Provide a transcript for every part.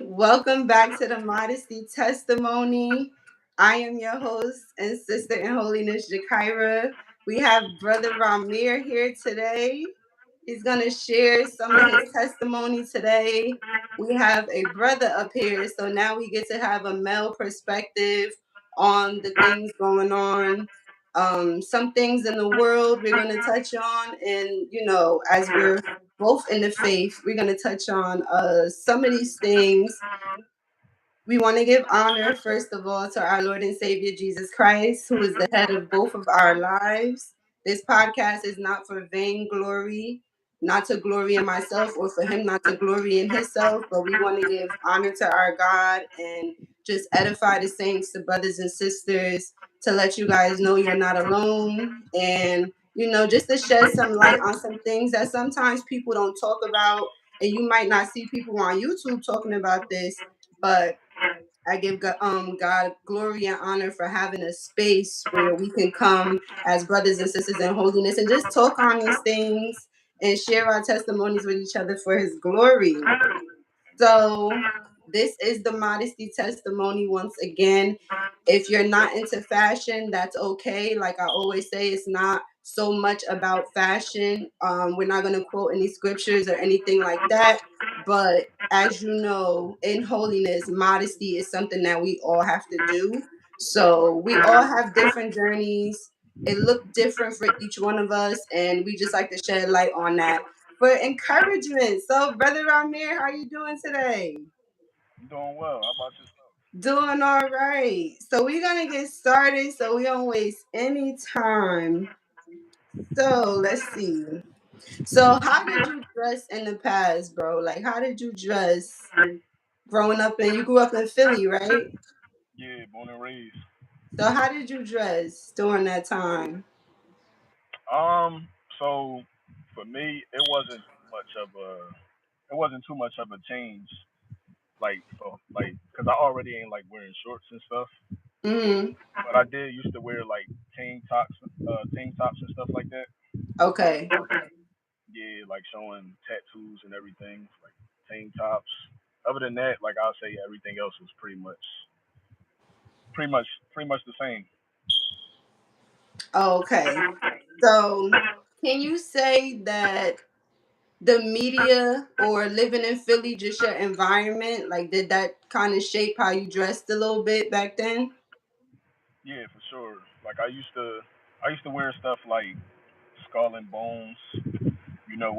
Welcome back to the Modesty Testimony. I am your host and sister in holiness, Jakira. We have Brother Rahmir here today. He's going to share some of his testimony today. We have a brother up here, so now we get to have a male perspective on the things going on. Some things in the world we're going to touch on, and as we're both in the faith, we're going to touch on some of these things. We want to give honor, first of all, to our Lord and Savior Jesus Christ, who is the head of both of our lives. This podcast is not for vainglory, not to glory in myself, or for him not to glory in himself, but we want to give honor to our God and just edify the saints, the brothers and sisters, to let you guys know you're not alone. And, just to shed some light on some things that sometimes people don't talk about. And you might not see people on YouTube talking about this, but I give God glory and honor for having a space where we can come as brothers and sisters in holiness and just talk on these things and share our testimonies with each other for his glory. So this is the Modesty Testimony once again. If you're not into fashion, that's okay. Like I always say, it's not so much about fashion. We're not going to quote any scriptures or anything like that. But as you know, in holiness, modesty is something that we all have to do. So we all have different journeys. It looked different for each one of us, and we just like to shed light on that for encouragement. So, Brother Rahmir, how you doing today? I'm doing well. How about yourself? Doing all right. So we're gonna get started so we don't waste any time. So let's see. So how did you dress in the past, bro? Like how did you dress growing up you grew up in Philly, right? Yeah, born and raised. So how did you dress during that time? So for me, it wasn't too much of a change. Cause I already ain't like wearing shorts and stuff. Mm-hmm. But I did used to wear like tank tops and stuff like that. Okay. Yeah, like showing tattoos and everything, like tank tops. Other than that, like I'll say everything else was pretty much the same. Okay. So can you say that the media or living in Philly, just your environment, like did that kind of shape how you dressed a little bit back then? Yeah, for sure. Like I used to wear stuff like Skull and Bones. You know,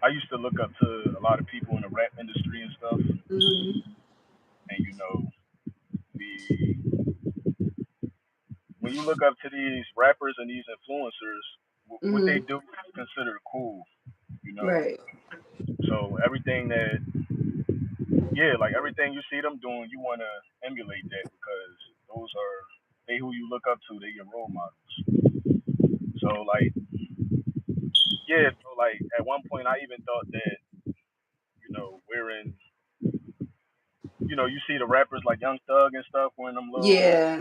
I used to look up to a lot of people in the rap industry and stuff, Mm-hmm. and the when you look up to these rappers and these influencers, what they Mm-hmm. do is considered cool. You know, Right. so like everything you see them doing, you want to emulate that because those are they who you look up to. They your role models. So like so at one point I even thought that wearing you see the rappers like Young Thug and stuff wearing Yeah.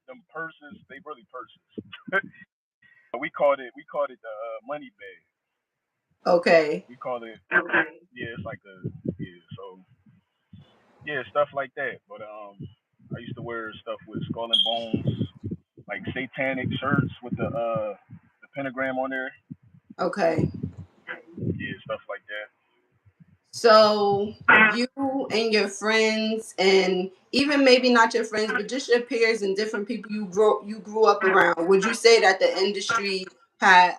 them purses. They really purses. We called it the money bag. Okay. We called it it's like a so stuff like that. But I used to wear stuff with Skull and Bones, like satanic shirts with the pentagram on there. Okay. Yeah, stuff like that. So you and your friends, and even maybe not your friends, but just your peers and different people you grew up around, would you say that the industry had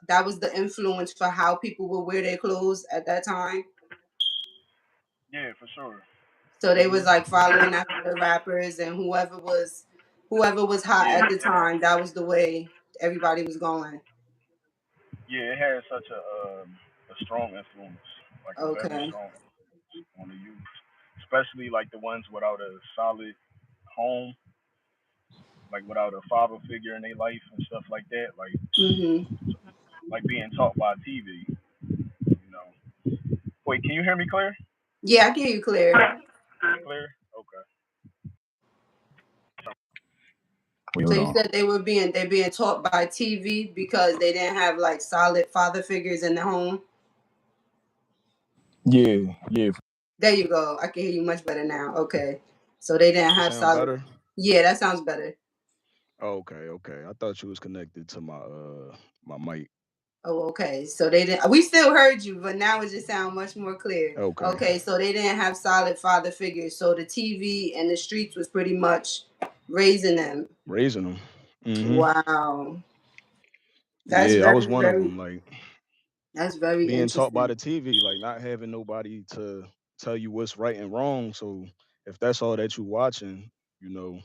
that was the influence for how people would wear their clothes at that time? Yeah, for sure. So they was Mhm. like following after the rappers, and whoever was hot Yeah, at the time, that was the way everybody was going. yeah. It had such a strong influence, like a very Okay. strong influence on the youth, especially like the ones without a solid home, like without a father figure in their life and stuff like that. Mm-hmm. Like being taught by TV. You know. Wait, can you hear me clear? Yeah, I can hear you clear. Clear? Okay. So Hold you on. said they're being taught by TV because they didn't have like solid father figures in the home. Yeah, yeah. There you go. I can hear you much better now. Okay. So they didn't It have sound solid. better? Yeah, that sounds better. Okay, okay. I thought you was connected to my mic. Oh, okay. So they didn't. We still heard you, but now it just sounds much more clear. Okay. Okay, so they didn't have solid father figures. So the TV and the streets was pretty much raising them. Raising them. Wow, that's Yeah, I was very, one of very. them. Like That's very being taught by interesting. the TV, like not having nobody to tell you what's right and wrong. So if that's all that you watching, you know,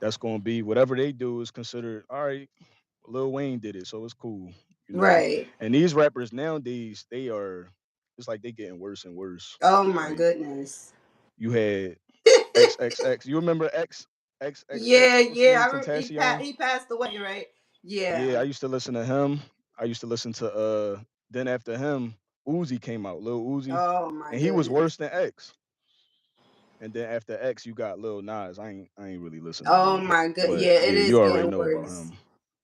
that's gonna be whatever they do is considered all right. Lil Wayne did it, so it's cool, you know. Right. And these rappers nowadays, they are it's like they getting worse and worse. Oh my Like goodness. you had XXX. You remember Yeah, XXX? What's his yeah. name? Tentacion. He passed away, right? Yeah, Yeah. I used to listen to him. I used to listen to then after him, Uzi came out, Lil Uzi. Oh my And he was worse goodness. than X. And then after X, you got Lil Nas. I ain't really listening to Oh him. my good. But Yeah, it yeah, is you already getting know about worse. him.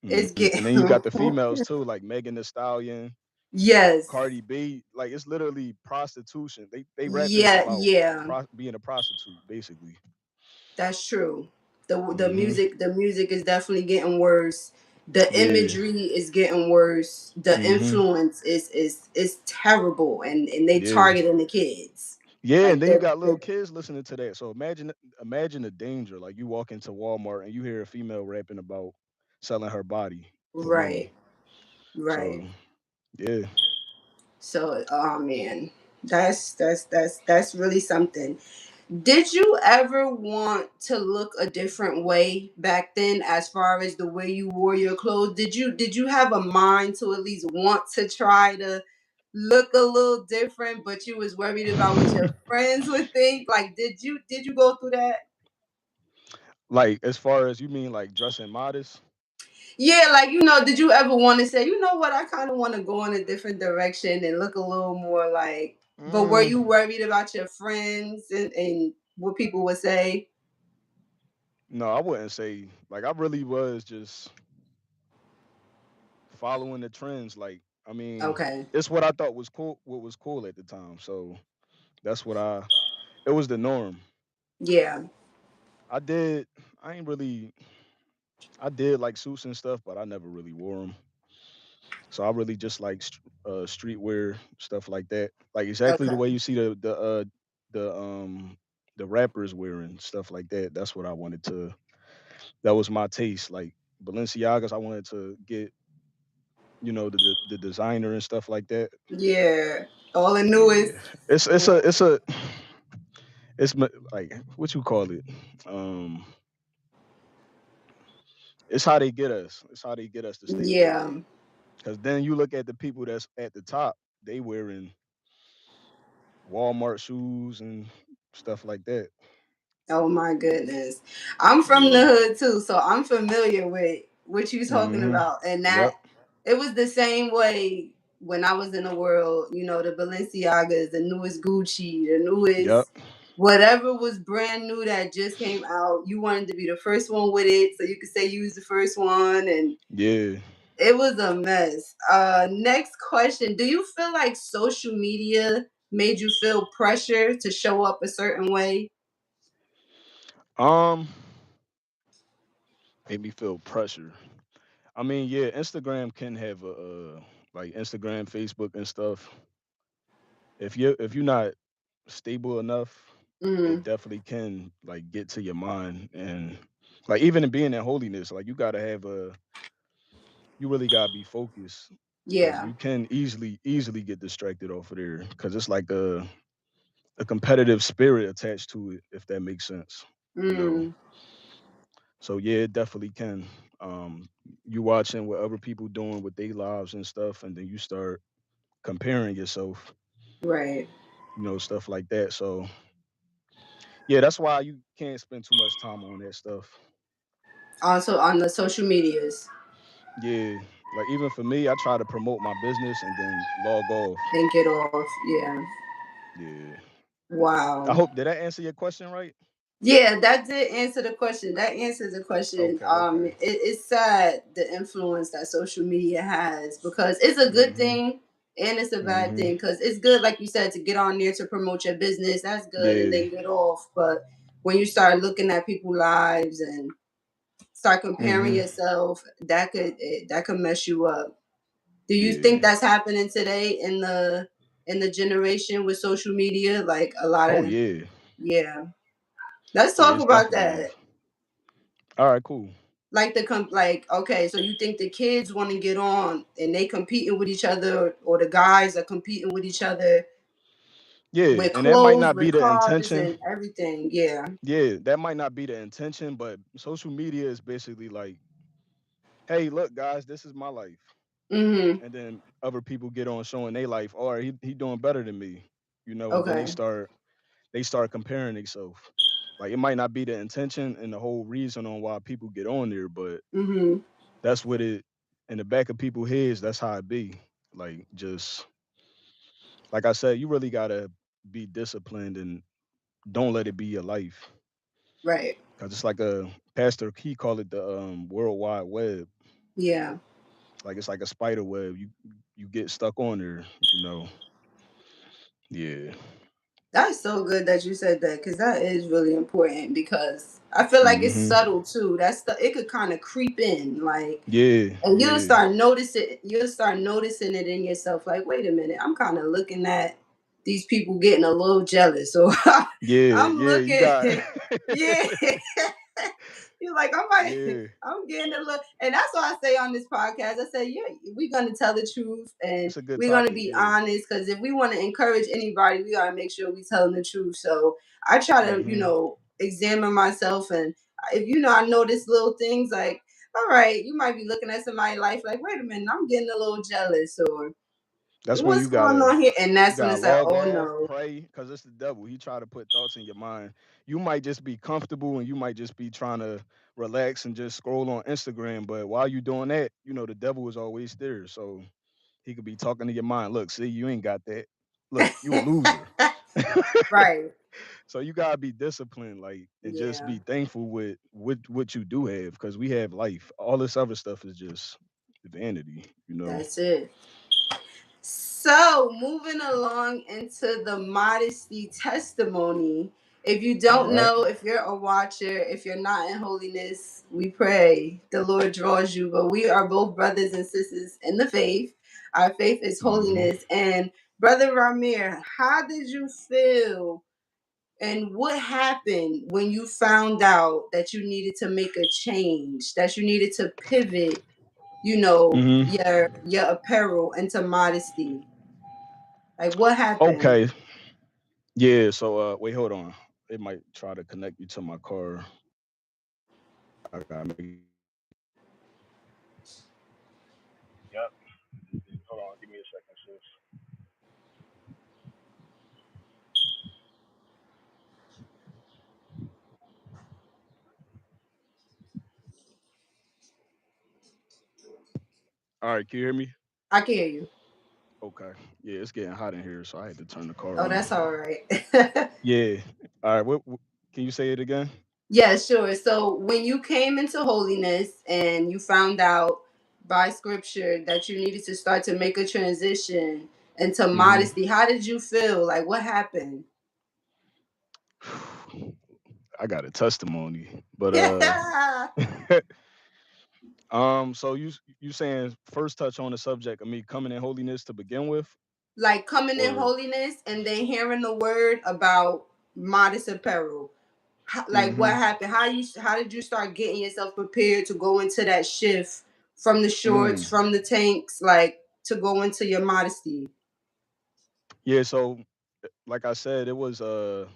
It's And getting then you got the females too, like Megan Thee Stallion, yes. Cardi B. Like it's literally prostitution. They rapping Yeah, about yeah. being a prostitute, basically. That's true. Hmm The music is definitely getting worse. The Yeah. imagery is getting worse. The hmm influence is terrible, and they Yeah. targeting the kids. Yeah, and Like then you the, got little the kids listening to that. So imagine the danger. Like you walk into Walmart and you hear a female rapping about selling her body for right, money. right. So yeah. So, oh man, that's really something. Did you ever want to look a different way back then, as far as the way you wore your clothes? Did you have a mind to at least want to try to look a little different, but you was worried about what your friends would think? Like, did you go through that? Like as far as you mean like dressing modest? Yeah, like did you ever want to say, you know what, I kind of want to go in a different direction and look a little more like? But were Mm, you worried about your friends and what people would say? no, I wouldn't say like I really was just following the trends. Like I mean, Okay. it's what I thought was cool what was cool at the time. So that's what it was the norm. Yeah. I did I ain't really I did like suits and stuff, but I never really wore them. So I really just like streetwear stuff like that, like exactly the Okay. way you see the the rappers wearing stuff like that. That's what I wanted to. That was my taste. Like Balenciagas, I wanted to get the designer and stuff like that. Yeah. All the newest. Yeah, like what you call it. Um, it's how they get us. It's how they get us to stay Yeah. focused. Because then you look at the people that's at the top, they wearing Walmart shoes and stuff like that. Oh my goodness. I'm from the Yeah. hood too, so I'm familiar with what you talking Mhm. about. And that Yep. it was the same way when I was in the world, the Balenciagas, the newest Gucci, the Yep. newest whatever was brand new that just came out. You wanted to be the first one with it so you could say you was the first one, and Yeah. it was a mess. Next question. Do you feel like social media made you feel pressure to show up a certain way? Um, made me feel pressure. I mean, yeah, Instagram can have like Instagram, Facebook, and stuff. If you're not stable enough, it Mm, definitely can like get to your mind and like even in being in holiness, like you really gotta be focused because yeah. you can easily get distracted off of there because it's like a competitive spirit attached to it, if that makes sense. You know. Mm, So yeah, it definitely can. You watching what other people doing with their lives and stuff, and then you start comparing yourself, right. stuff like that. So yeah, that's why you can't spend too much time on that stuff. Also on the social medias Yeah, like even for me, I try to promote my business and then log off. and get off. Yeah. Yeah. I Wow. hope did that answer your question right? Yeah, that did answer the question. That answers the question. Okay, okay. It's sad the influence that social media has, because it's a good Mhm. thing. And it's a bad Mm-hmm. thing because it's good, like you said, to get on there to promote your business. That's good, and Yeah. then get off. But when you start looking at people's lives and start comparing Mm-hmm. yourself, that could mess you up. Do you think Yeah. that's happening today in the generation with social media? Like a lot Oh of, yeah. yeah. Let's Yeah, talk it's about definitely that. is. All right, cool. Like like okay, so you think the kids want to get on and they competing with each other, or the guys are competing with each other Yeah, with and that might clothes, not be with the cars, intention. and everything? Yeah. Yeah, that might not be the intention, but social media is basically like, hey, look, guys, this is my life. Mhm. And then other people get on showing their life. All right, he doing better than me, and then Okay. they start comparing themselves. Like it might not be the intention and the whole reason on why people get on there, but Mhm. that's what it in the back of people's heads. That's how it be. Like just like I said, you really gotta be disciplined and don't let it be your life. Right. Cause it's like a pastor, he called it the World Wide Web. Yeah. Like it's like a spider web. You get stuck on there. Yeah. That's so good that you said that, because that is really important, because I feel like it's Hmm. subtle too. That's the it could kind of creep in, like, Yeah. and Yeah. you'll start noticing it in yourself. Like, wait a minute, I'm kind of looking at these people getting a little jealous, or Yeah. I'm Yeah. You looking, got. yeah. You're like, Yeah. I'm getting a little, and that's why I say on this podcast, I say, yeah, we're gonna tell the truth and It's a good we're gonna topic. be Yeah. honest. Because if we want to encourage anybody, we gotta make sure we telling the truth. So I try to, Hmm. examine myself, and if I notice little things like, all right, you might be looking at somebody's life like, wait a minute, I'm getting a little jealous, or That's when what's going on here, and you that's when gotta it's like, log oh off, no. pray, because it's the devil. He try to put thoughts in your mind. You might just be comfortable and you might just be trying to relax and just scroll on Instagram. But while you doing that, the devil is always there. So he could be talking to your mind. Look, see, you ain't got that. Look, you a loser. Right. So you gotta be disciplined, like, and just Yeah, be thankful with what you do have, because we have life. All this other stuff is just vanity. that's it. So, moving along into the modesty testimony. If you All don't right. know, if you're a watcher, if you're not in holiness, we pray the Lord draws you. But we are both brothers and sisters in the faith. Our faith is Hmm. holiness. And Brother Rahmir, how did you feel, and what happened when you found out that you needed to make a change, that you needed to pivot, Hmm. your apparel into modesty? Like, what happened? Okay. Yeah. So wait, hold on. It might try to connect you to my car. I gotta make sure it's connected. Yep. Hold on, give me a second, sis. All right. Can you hear me? I can hear you. Okay. Yeah, it's getting hot in here, so I had to turn the car Oh, that's on. all right. Yeah. All right. Can you say it again? Yeah, sure. So, when you came into holiness and you found out by scripture that you needed to start to make a transition into Hmm. modesty, how did you feel? Like, what happened? I got a testimony, but Yeah. so you saying first touch on the subject of me coming in holiness to begin with, Like, coming in or holiness and then hearing the word about modest apparel. Like, what mm-hmm. happened? How did you start getting yourself prepared to go into that shift from the shorts, Mm. from the tanks, like, to go into your modesty? Yeah, so like I said, it was a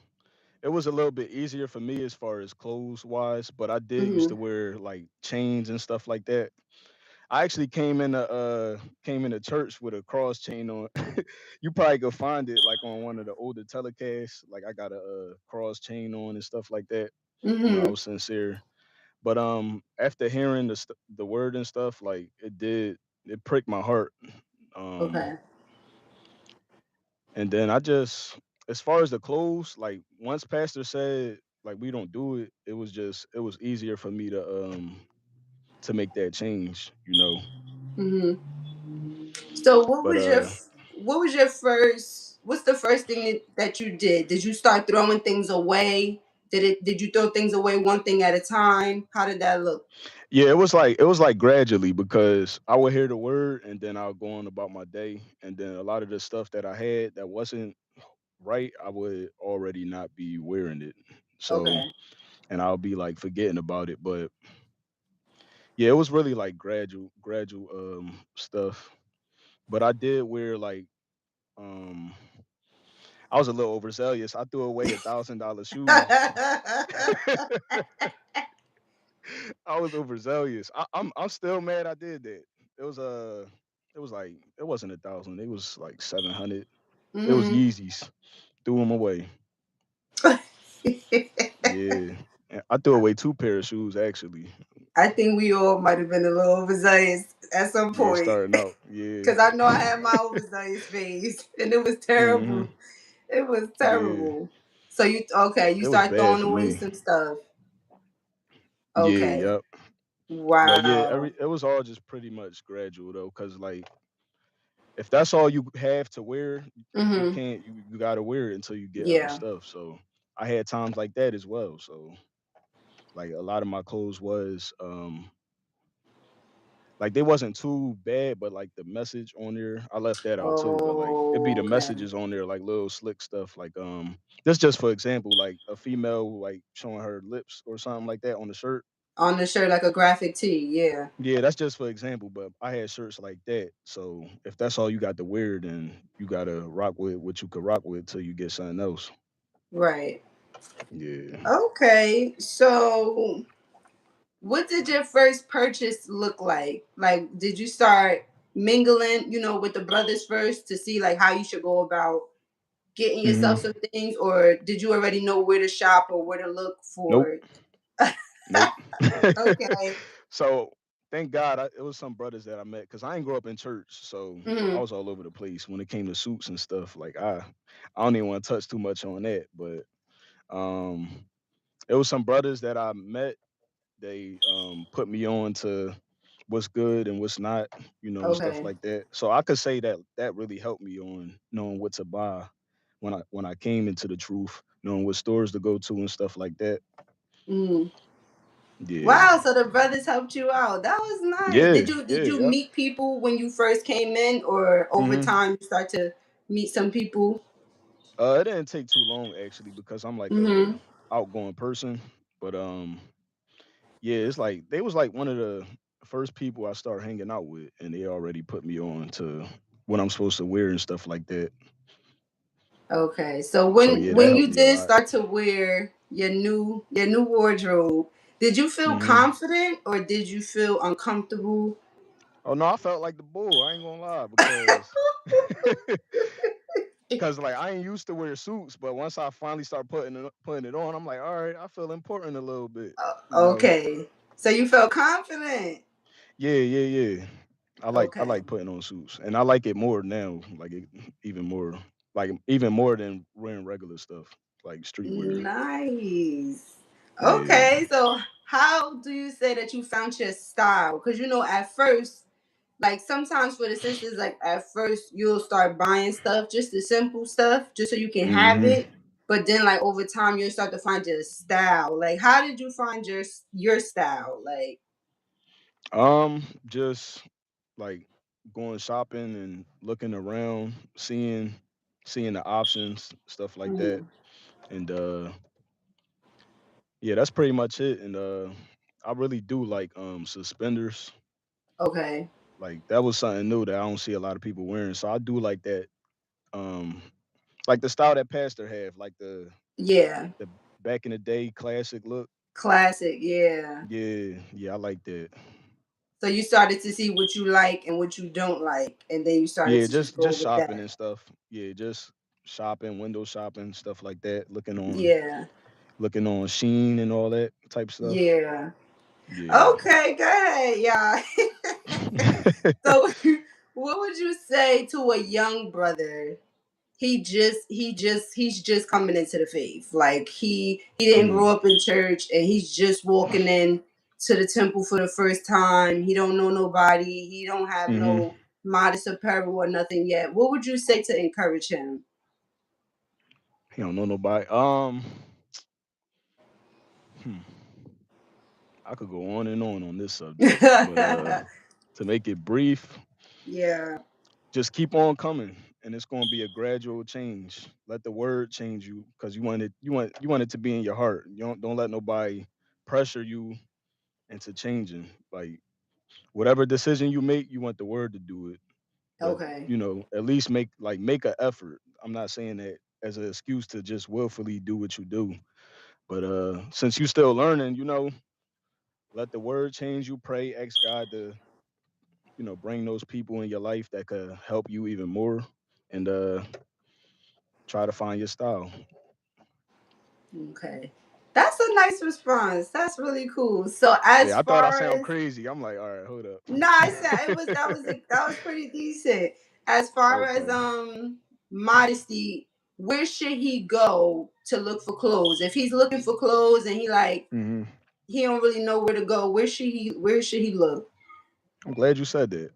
little bit easier for me as far as clothes wise, but I did used to Mm-hmm. wear like chains and stuff like that. I actually came into church with a cross chain on. You probably could find it like on one of the older telecasts. Like I got a, cross chain on and stuff like that. I Mm-hmm. was sincere. But after hearing the word and stuff, like it pricked my heart. Um, Okay. and then I just, as far as the clothes, like once Pastor said like we don't do it, it was easier for me to make that change. Mm-hmm. So, But what was your first? What's the first thing that you did? Did you start throwing things away? Did you throw things away one thing at a time? How did that look? Yeah, it was like gradually because I would hear the word and then I'll go on about my day, and then a lot of the stuff that I had that wasn't right, I would already not be wearing it. So, Okay. and I'll be like forgetting about it. But yeah, it was really like gradual stuff. But I did wear like um I was a little overzealous. I threw away $1,000 shoes. I was overzealous. I'm still mad I did that. It was it was like it wasn't 1,000. It was like 700. It was hmm Yeezys. Threw them away. Yeah. And I threw away two pair of shoes actually. I think we all might have been a little overzealous at some Yeah, point. starting out. Yeah. Because I know I had my overzealous phase, and it was Mhm. terrible. It was Yeah. terrible. So you okay? You It was start bad throwing for away me. some stuff. Yeah. Okay. Yep. But yeah, Wow. it was all just pretty much gradual though, cause like if that's all you have to wear, you hmm can't you gotta wear it until you get other Yeah. stuff. So I had times like that as well. So like a lot of my clothes was like they wasn't too bad, but like the message on there, I left that out too. But like it'd be Oh, the okay. messages on there, like little slick stuff, like this just for example, like a female like showing her lips or something like that on the shirt. On the shirt like a graphic tee. Yeah. Yeah, that's just for example, but I had shirts like that. So if that's all you got to wear, then you gotta rock with what you could rock with till you get something else. Right. Yeah. Okay. So, what did your first purchase look like? Like, did you start mingling, with the brothers first to see like how you should go about getting yourself Hmm. some things, or did you already know where to shop or where to look Nope. for? Nope. Okay. So thank God it was some brothers that I met because I ain't grow up in church, so I hmm was all over the place when it came to suits and stuff. Like I don't even want to touch too much on that, but um, it was some brothers that I met. They put me on to what's good and what's not, stuff Okay. like that. So I could say that that really helped me on knowing what to buy when I came into the truth, knowing what stores to go to and stuff like that. Mm. Yeah. Wow. So the brothers helped you out. That was nice. Yeah, Did yeah, you yep. meet people when you first came in, or over Hmm. time you start to meet some people? It didn't take too long actually because I'm like a Mm-hmm. outgoing person. But yeah, it's like they was like one of the first people I started hanging out with, and they already put me on to what I'm supposed to wear and stuff like that. Okay, so So when yeah, that when helped you me a did lot. start to wear your new wardrobe, did you feel Hmm. confident or did you feel uncomfortable? Oh no, I felt like the bull. I ain't gonna lie because because like I ain't used to wear suits, but once I finally start putting it on, I'm like, all right, I feel important a little bit, you know. Okay, so you felt confident. Yeah, yeah, yeah. I like Okay, putting on suits, and I like it more now. Like it, even more, like even more than wearing regular stuff, like streetwear. nice. Yeah. Okay, so how do you say that you found your style? Because at first, like sometimes for the sisters, like at first you'll start buying stuff, just the simple stuff, just so you can have Hmm. it. But then like over time you'll start to find your style. Like how did you find your style? Like Just like going shopping and looking around, seeing the options, stuff like that, mhm. and yeah, that's pretty much it. And I really do like suspenders. Okay. Like that was something new that I don't see a lot of people wearing. So I do like that. Um, like the style that Pastor have, like Yeah. the back in the day classic look. Classic, yeah. Yeah, yeah, I like that. So you started to see what you like and what you don't like, and then you started Yeah, to just go just with shopping that. and stuff. Yeah, just shopping, window shopping, stuff like that. Yeah. Looking on Sheen and all that type stuff. Yeah. Yeah. Okay, go ahead, y'all. So what would you say to a young brother? He's just coming into the faith. Like he didn't Hmm. grow up in church and he's just walking in to the temple for the first time. He don't know nobody. He don't have Hmm. no modest apparel or nothing yet, what would you say to encourage him? He don't know nobody. Hmm, I could go on this subject, but to make it brief, Yeah. just keep on coming, and it's going to be a gradual change. Let the word change you, because you want it to be in your heart. You don't let nobody pressure you into changing. Like whatever decision you make, you want the word to do it. But Okay. you know, at least make an effort. I'm not saying that as an excuse to just willfully do what you do. But since you still learning, you know, let the word change you. Pray, ask God to, you know, bring those people in your life that could help you even more, and try to find your style. Okay. That's a nice response. That's really cool. So as Yeah, I thought I far sound as crazy. I'm like, all right, hold up. no, I said it was that was pretty decent. As far as Okay. modesty, where should he go to look for clothes? If he's looking for clothes and Hmm. he don't really know where to go, where should he look? I'm glad you said that.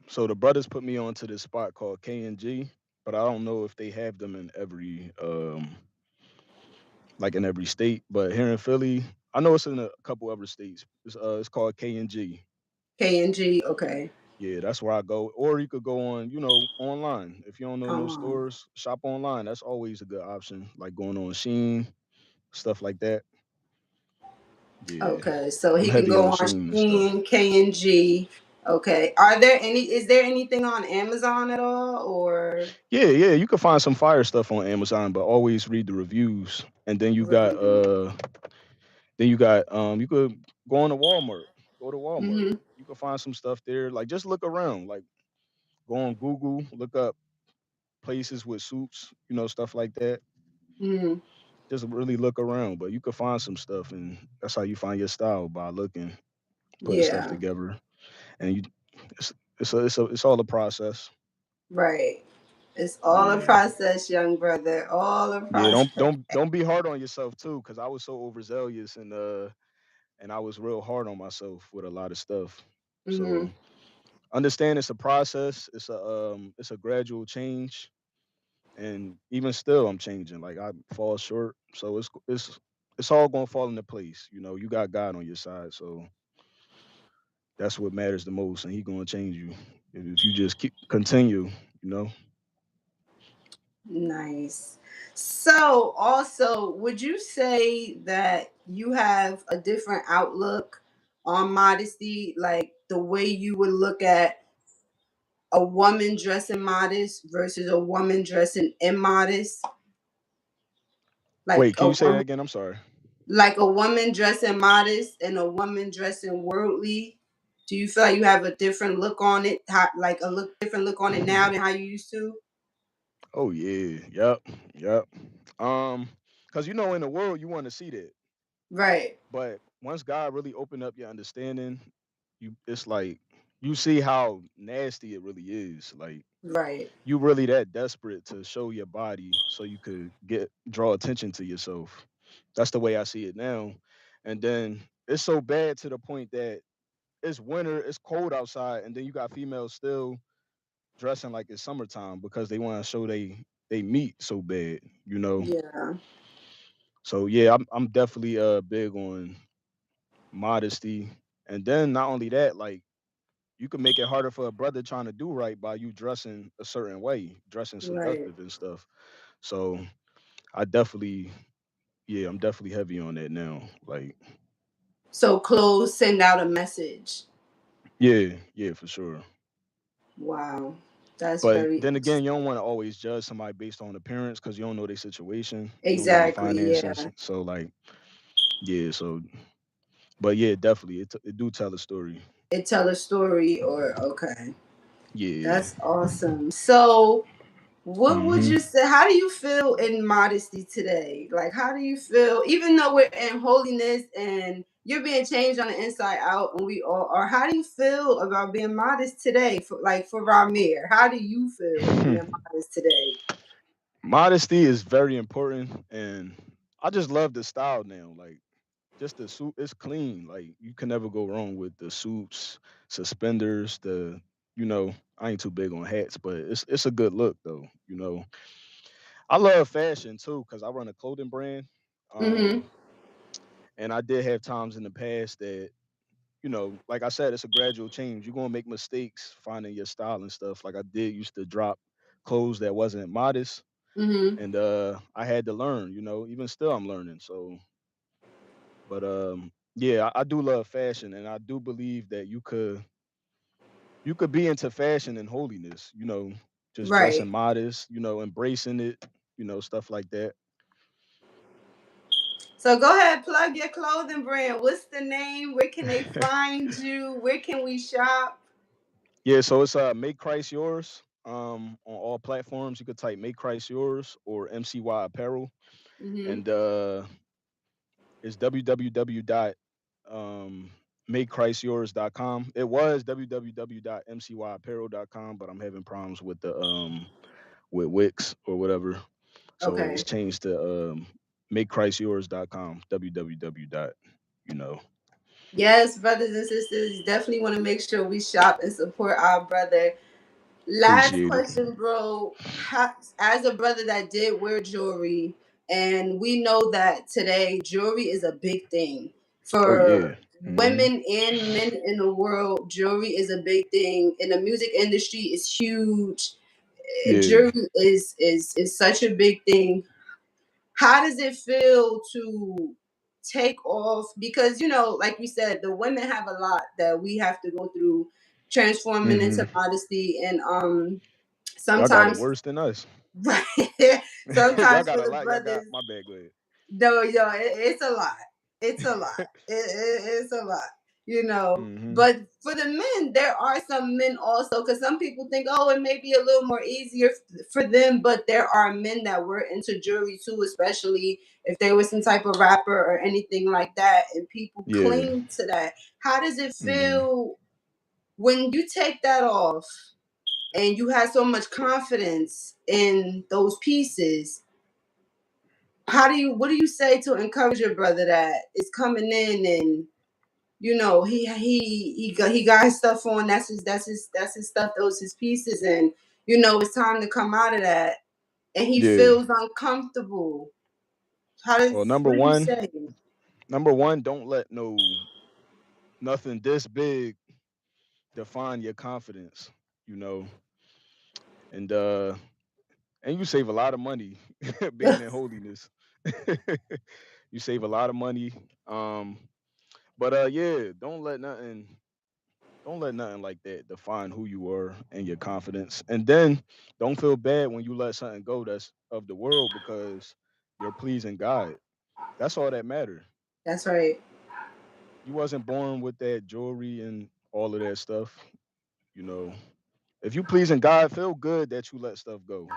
So the brothers put me onto this spot called K&G, but I don't know if they have them in every like in every state. But here in Philly, I know it's in a couple other states. It's called K&G. KNG, okay. Yeah, that's where I go. Or you could go on, you know, online. If you don't know no Um, stores, shop online. That's always a good option. Like going on Sheen, stuff like that. Yeah, okay, so I'm he can heavy go on on Sheen and stuff. Shein, KNG. Okay. Is there anything on Amazon at all or Yeah, you can find some fire stuff on Amazon, but always read the reviews. And review? then you got you could go on to Walmart. Go to Walmart. Mm-hmm. You can find some stuff there. Like just look around. Like go on Google, look up places with suits, you know, stuff like that. Mm-hmm. Just really look around. But you can find some stuff, and that's how you find your style, by looking, putting stuff Yeah. together. And you it's all a process. Right. It's all a Yeah. process, young brother. All a Yeah, process. don't be hard on yourself too, because I was so overzealous, and I was real hard on myself with a lot of stuff. Mm-hmm. So understand it's a process. It's a gradual change, and even still, I'm changing. Like I fall short, so it's all gonna fall into place. You know, you got God on your side, so that's what matters the most, and He gonna change you if you just keep continue. You know. Nice. So, also, would you say that you have a different outlook on modesty, like the way you would look at a woman dressing modest versus a woman dressing immodest? Like Wait, can a you say that woman, again? I'm sorry. like a woman dressing modest and a woman dressing worldly. Do you feel like you have a different look on it, like different look on it now than how you used to? Oh yeah, yep. Um, because you know, in the world, you want to see that. Right, But once God really opened up your understanding, it's like you see how nasty it really is. Like right, you really that desperate to show your body so you could draw attention to yourself. That's the way I see it now. And then it's so bad to the point that it's winter, it's cold outside, and then you got females still dressing like it's summertime because they want to show they meat so bad, you know. yeah, So yeah, I'm definitely big on modesty. And then not only that, like you can make it harder for a brother trying to do right by you dressing a certain way, dressing right. seductive and stuff. So I definitely, yeah, I'm definitely heavy on that now. Like, So clothes send out a message. yeah, for sure. Wow, that's But very then again, interesting. you don't want to always judge somebody based on appearance because you don't know their situation, you don't know their Exactly. finances. Yeah, So like, yeah, so but yeah, definitely, it do tell a story. it tell a story. Or okay, Yeah. that's awesome. So, what would Hmm. you say? How do you feel in modesty today? Like, how do you feel, even though we're in holiness and you're being changed on the inside out, and we all are? How do you feel about being modest today? For Rahmir, how do you feel being modest today? Modesty is very important, and I just love the style now. Like, just the suit, it's clean. Like, you can never go wrong with the suits, suspenders, You know, I ain't too big on hats, but it's a good look though. You know, I love fashion too because I run a clothing brand. Mm-hmm. Um, and I did have times in the past that, you know, like I said, it's a gradual change. You're gonna make mistakes finding your style and stuff. Like I did used to drop clothes that wasn't modest, Mm-hmm. and I had to learn. You know, even still I'm learning. So, but yeah, I do love fashion, and I do believe that you could be into fashion and holiness. You know, just dressing Right. modest. You know, embracing it. You know, stuff like that. So go ahead, plug your clothing brand. What's the name? Where can they find you? Where can we shop? Yeah, so it's Make Christ Yours. On all platforms, you could type Make Christ Yours or MCY Apparel, Mm-hmm. and it's www dot makechristyours.com. It was www.mcyapparel.com, but I'm having problems with Wix or whatever, so it's Okay. changed to makechristyours.com. www dot you know. Yes, brothers and sisters, definitely want to make sure we shop and support our brother. Last Appreciate it. question, bro. As a brother that did wear jewelry, and we know that today jewelry is a big thing Oh for yeah. Hmm. women and men in the world. Jewelry is a big thing, and the music industry is huge. Yeah. Jewelry is such a big thing. How does it feel to take off? Because like you said, the women have a lot that we have to go through transforming Hmm. into modesty, and Y'all got it sometimes worse than us. right, Y'all sometimes got for a the lot. Y'all got brothers, my bad. Go ahead. no, it's a lot. It's a lot. It's a lot, Hmm. But for the men, there are some men also, because some people think, oh, it may be a little more easier for them, but there are men that were into jewelry too, especially if they were some type of rapper or anything like that, and people Yeah. cling to that. How does it Hmm. feel when you take that off and you have so much confidence in those pieces? What do you say to encourage your brother that is coming in, and he got his stuff on, that's his stuff, those his pieces, and it's time to come out of that, and he Yeah. feels uncomfortable? Well, What do you say? number one, don't let nothing this big define your confidence. You know, and you save a lot of money being in holiness. You save a lot of money. Um, but yeah, don't let nothing like that define who you are and your confidence. And then don't feel bad when you let something go that's of the world because you're pleasing God. That's all that matter. That's right. You wasn't born with that jewelry and all of that stuff. You know, if you pleasing God, feel good that you let stuff go.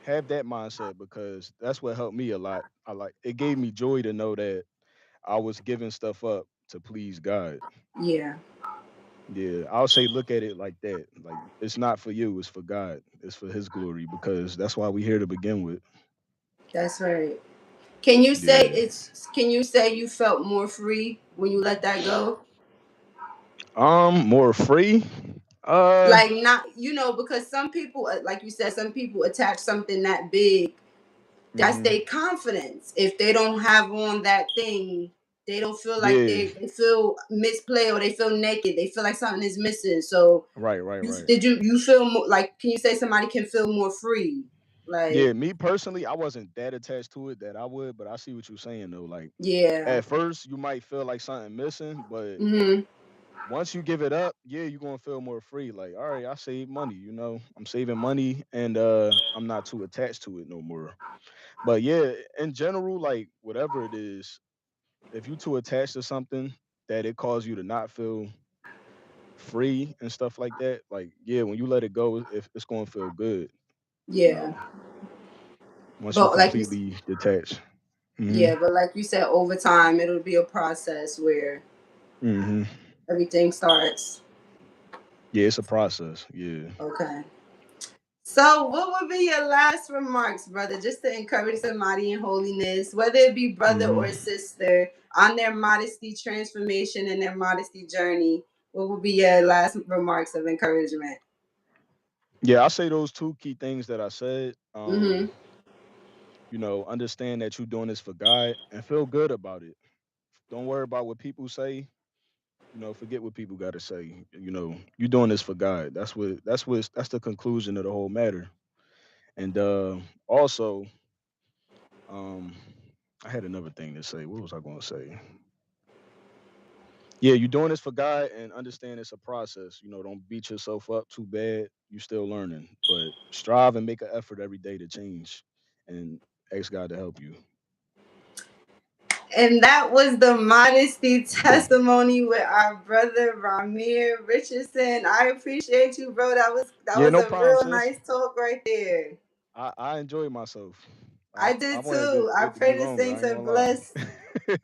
Have that mindset because that's what helped me a lot. I like it gave me joy to know that I was giving stuff up to please God. Yeah, Yeah, I'll say look at it like that. Like it's not for you, it's for God. It's for his glory because that's why we here to begin with. that's right. Yeah. Can you say you felt more free when you let that go? More free? Uh Like, not, because some people, like you said, some people attach something that big. That's mhm. their confidence. If they don't have on that thing, they don't feel like Yeah. they feel misplay, or they feel naked. They feel like something is missing. So Right, right, you right. did you feel more like, can you say somebody can feel more free? Like, Yeah, me personally, I wasn't that attached to it that I would, but I see what you're saying though. Like yeah. at first you might feel like something missing, but Mhm. once you give it up, yeah, you're gonna feel more free. Like, all right, I save money, I'm saving money and I'm not too attached to it no more. But yeah, in general, like whatever it is, if you too attached to something that it causes you to not feel free and stuff like that, like yeah, when you let it go, if it's gonna feel good, you Yeah. know, once you But like you completely detach. Hmm. yeah, but like you said, over time it'll be a process where Hmm. everything starts. Yeah, it's a process. Yeah. Okay. So, what would be your last remarks, brother, just to encourage somebody in holiness, whether it be brother Hmm. or sister, on their modesty transformation and their modesty journey? what would be your last remarks of encouragement? Yeah, I say those two key things that I said. Mm-hmm. Understand that you're doing this for God and feel good about it. Don't worry about what people say. Forget what people got to say. You're doing this for God. That's the conclusion of the whole matter. And also, um, I had another thing to say. What was I going to say? Yeah, you're doing this for God and understand it's a process. Don't beat yourself up too bad. You're still learning, but strive and make an effort every day to change and ask God to help you. And that was the modesty testimony with our brother Rahmir Richardson. I appreciate you, bro. That Yeah, was no a problem, real sis. nice talk right there. I enjoy myself. I I did wanted too. I it to be pray the longer. I saints ain't are gonna lie. blessed.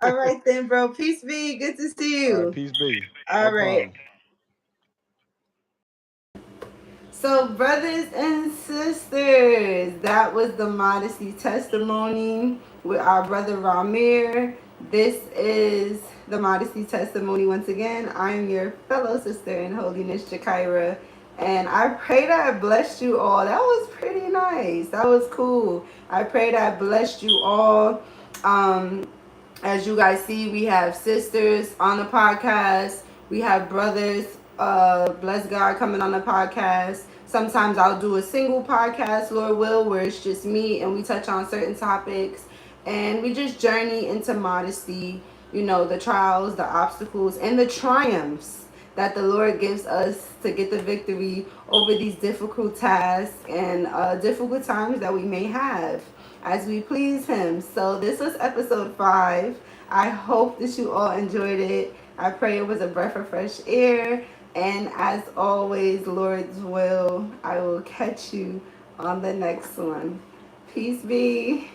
All right then, bro. Peace be. Good to see All right, you. peace be. No All right. problem. So, brothers and sisters, that was the modesty testimony with our brother Rahmir. This is the modesty testimony once again. I am your fellow sister in holiness, Jakira. And I pray that I blessed you all. That was pretty nice. That was cool. I pray that I blessed you all. Um, as you guys see, we have sisters on the podcast. We have brothers, bless God, coming on the podcast. Sometimes I'll do a single podcast, Lord will, where it's just me and we touch on certain topics. And we just journey into modesty, the trials, the obstacles, and the triumphs that the Lord gives us to get the victory over these difficult tasks and difficult times that we may have as we please Him. So, this was episode 5. I hope that you all enjoyed it. I pray it was a breath of fresh air. And as always, Lord's will, I will catch you on the next one. Peace be.